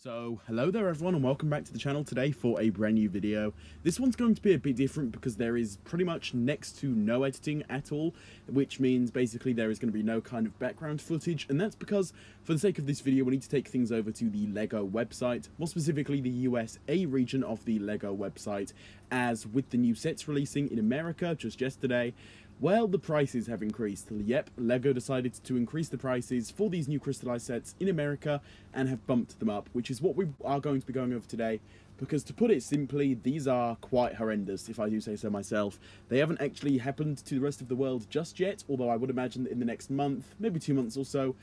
So, hello there everyone and welcome back to the channel today for a brand new video. This one's going to be a bit different because there is pretty much next to no editing at all, which means basically there is going to be no kind of background footage, and that's because for the sake of this video we need to take things over to the LEGO website, more specifically the USA region of the LEGO website, as with the new sets releasing in America just yesterday, well, the prices have increased. Yep, LEGO decided to increase the prices for these new Crystalized sets in America and have bumped them up, which is what we are going to be going over today, because to put it simply, these are quite horrendous, if I do say so myself. They haven't actually happened to the rest of the world just yet, although I would imagine that in the next month, maybe 2 months or so,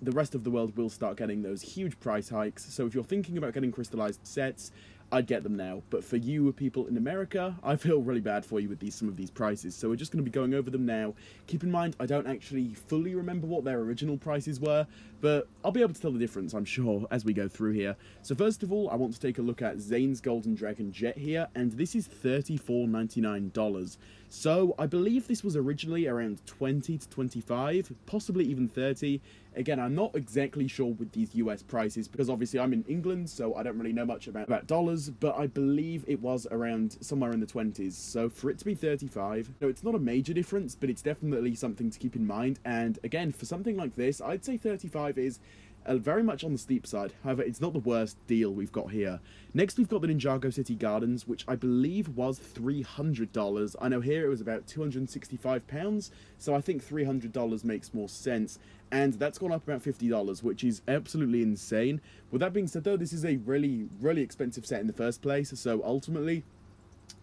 the rest of the world will start getting those huge price hikes. So if you're thinking about getting Crystalized sets, I'd get them now. But for you people in America, I feel really bad for you with some of these prices. So we're just going to be going over them now. Keep in mind, I don't actually fully remember what their original prices were, but I'll be able to tell the difference, I'm sure, as we go through here. So first of all, I want to take a look at Zane's Golden Dragon Jet here, and this is $34.99. So I believe this was originally around 20 to 25, possibly even 30. Again, I'm not exactly sure with these US prices because obviously I'm in England, so I don't really know much about dollars, but I believe it was around somewhere in the 20s. So for it to be 35, no, it's not a major difference, but it's definitely something to keep in mind. And again, for something like this, I'd say 35 is very much on the steep side. However, it's not the worst deal we've got here. Next, we've got the Ninjago City Gardens, which I believe was $300. I know here it was about £265, so I think $300 makes more sense. And that's gone up about $50, which is absolutely insane. With that being said, though, this is a really, really expensive set in the first place, so ultimately,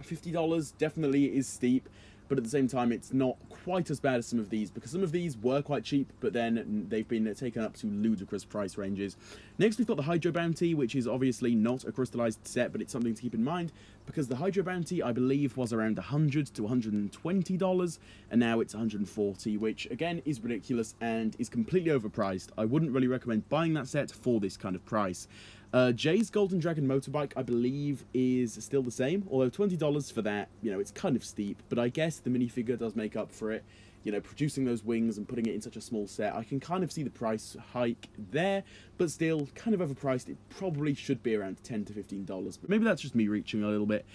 $50 definitely is steep. But at the same time, it's not quite as bad as some of these, because some of these were quite cheap, but then they've been taken up to ludicrous price ranges. Next, we've got the Hydro Bounty, which is obviously not a crystallized set, but it's something to keep in mind, because the Hydro Bounty, I believe, was around $100 to $120, and now it's $140, which, again, is ridiculous and is completely overpriced. I wouldn't really recommend buying that set for this kind of price. Jay's Golden Dragon Motorbike, I believe, is still the same, although $20 for that, you know, it's kind of steep, but I guess the minifigure does make up for it. You know, producing those wings and putting it in such a small set, I can kind of see the price hike there, but still kind of overpriced. It probably should be around $10 to $15, but maybe that's just me reaching a little bit.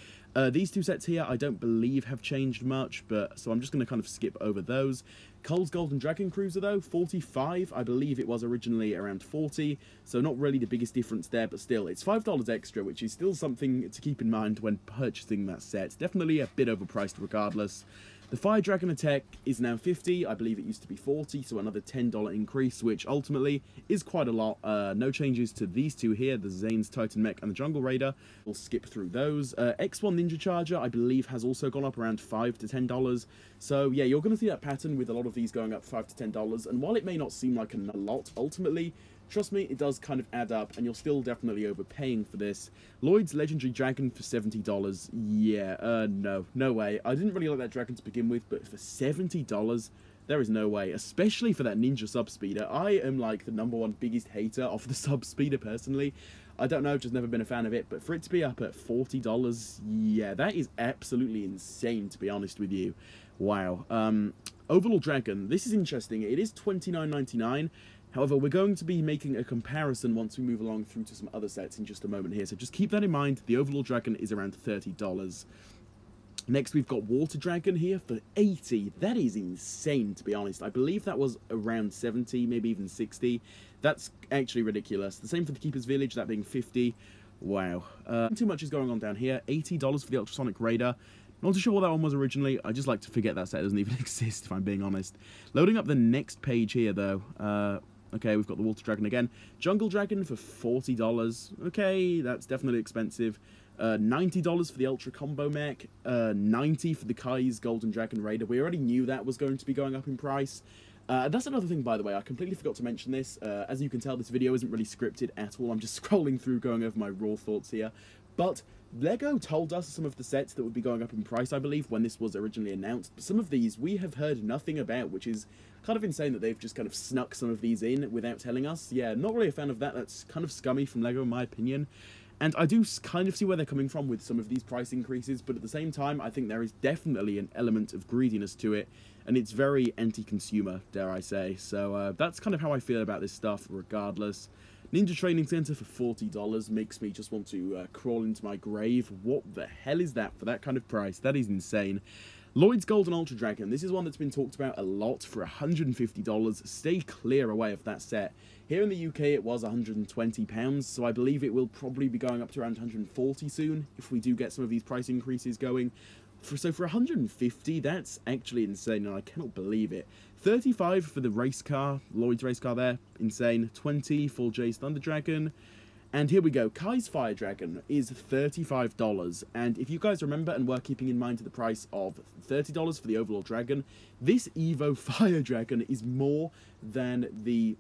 These two sets here I don't believe have changed much, but so I'm just going to kind of skip over those. Cole's Golden Dragon Cruiser though, $45, I believe it was originally around $40, so not really the biggest difference there, but still, it's $5 extra, which is still something to keep in mind when purchasing that set. Definitely a bit overpriced regardless. The Fire Dragon Attack is now $50, I believe it used to be $40, so another $10 increase, which ultimately is quite a lot. No changes to these two here, the Zane's Titan Mech and the Jungle Raider. We'll skip through those. X1 Ninja Charger, I believe, has also gone up around $5 to $10. So yeah, you're going to see that pattern with a lot of these going up $5 to $10, and while it may not seem like a lot, ultimately, trust me, it does kind of add up, and you're still definitely overpaying for this. Lloyd's Legendary Dragon for $70. Yeah, no way. I didn't really like that dragon to begin with, but for $70, there is no way, especially for that Ninja Subspeeder. I am like the #1 biggest hater of the Subspeeder personally. I don't know, I've just never been a fan of it, but for it to be up at $40, yeah, that is absolutely insane, to be honest with you. Wow. Overlord Dragon, this is interesting. It is $29.99. However, we're going to be making a comparison once we move along through to some other sets in just a moment here, so just keep that in mind. The Overlord Dragon is around $30. Next, we've got Water Dragon here for $80. That is insane, to be honest. I believe that was around $70, maybe even $60. That's actually ridiculous. The same for the Keeper's Village, that being $50. Wow. Too much is going on down here. $80 for the Ultrasonic Raider. Not too sure what that one was originally. I just like to forget that set doesn't even exist, if I'm being honest. Loading up the next page here, though. Okay, we've got the Water Dragon again. Jungle Dragon for $40. Okay, that's definitely expensive. $90 for the Ultra Combo Mech. $90 for the Kai's Golden Dragon Raider. We already knew that was going to be going up in price. That's another thing, by the way, I completely forgot to mention this. As you can tell, this video isn't really scripted at all. I'm just scrolling through, going over my raw thoughts here. But LEGO told us some of the sets that would be going up in price, I believe, when this was originally announced. But some of these we have heard nothing about, which is kind of insane that they've just kind of snuck some of these in without telling us. Yeah, not really a fan of that. That's kind of scummy from LEGO, in my opinion. And I do kind of see where they're coming from with some of these price increases, but at the same time, I think there is definitely an element of greediness to it, and it's very anti-consumer, dare I say. So that's kind of how I feel about this stuff, regardless. Ninja Training Center for $40 makes me just want to crawl into my grave. What the hell is that for that kind of price? That is insane. Lloyd's Golden Ultra Dragon. This is one that's been talked about a lot for $150. Stay clear away of that set. Here in the UK it was £120, so I believe it will probably be going up to around 140 soon if we do get some of these price increases going. So for 150, that's actually insane, and I cannot believe it. 35 for the race car, Lloyd's race car there, insane. 20 for Jay's Thunder Dragon. And here we go, Kai's Fire Dragon is $35, and if you guys remember and were keeping in mind the price of $30 for the Overlord Dragon, this Evo Fire Dragon is more than the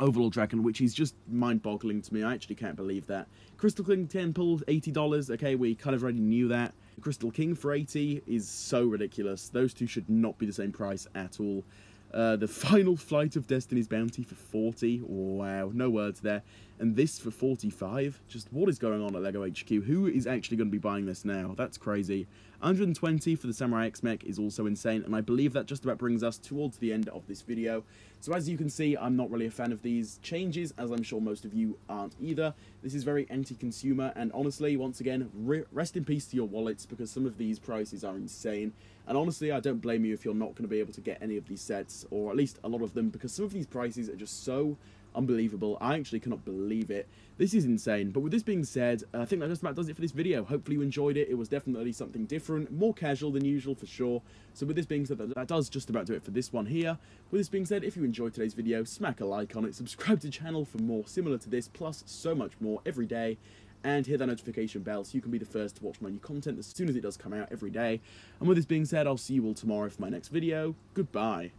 Overlord Dragon, which is just mind-boggling to me. I actually can't believe that. Crystal King Temple, $80, okay, we kind of already knew that. Crystal King for $80 is so ridiculous. Those two should not be the same price at all. The Final Flight of Destiny's Bounty for $40, wow, no words there. And this for $45, just what is going on at LEGO HQ? Who is actually going to be buying this now? That's crazy. $120 for the Samurai X-Mech is also insane, and I believe that just about brings us towards the end of this video. So as you can see, I'm not really a fan of these changes, as I'm sure most of you aren't either. This is very anti-consumer, and honestly, once again, rest in peace to your wallets, because some of these prices are insane. And honestly, I don't blame you if you're not going to be able to get any of these sets, or at least a lot of them, because some of these prices are just so unbelievable. I actually cannot believe it. This is insane. But with this being said, I think that just about does it for this video. Hopefully you enjoyed it. It was definitely something different, more casual than usual for sure. So with this being said, that does just about do it for this one here. With this being said, if you enjoyed today's video, smack a like on it, subscribe to the channel for more similar to this, plus so much more every day. And hit that notification bell so you can be the first to watch my new content as soon as it does come out every day. And with this being said, I'll see you all tomorrow for my next video. Goodbye.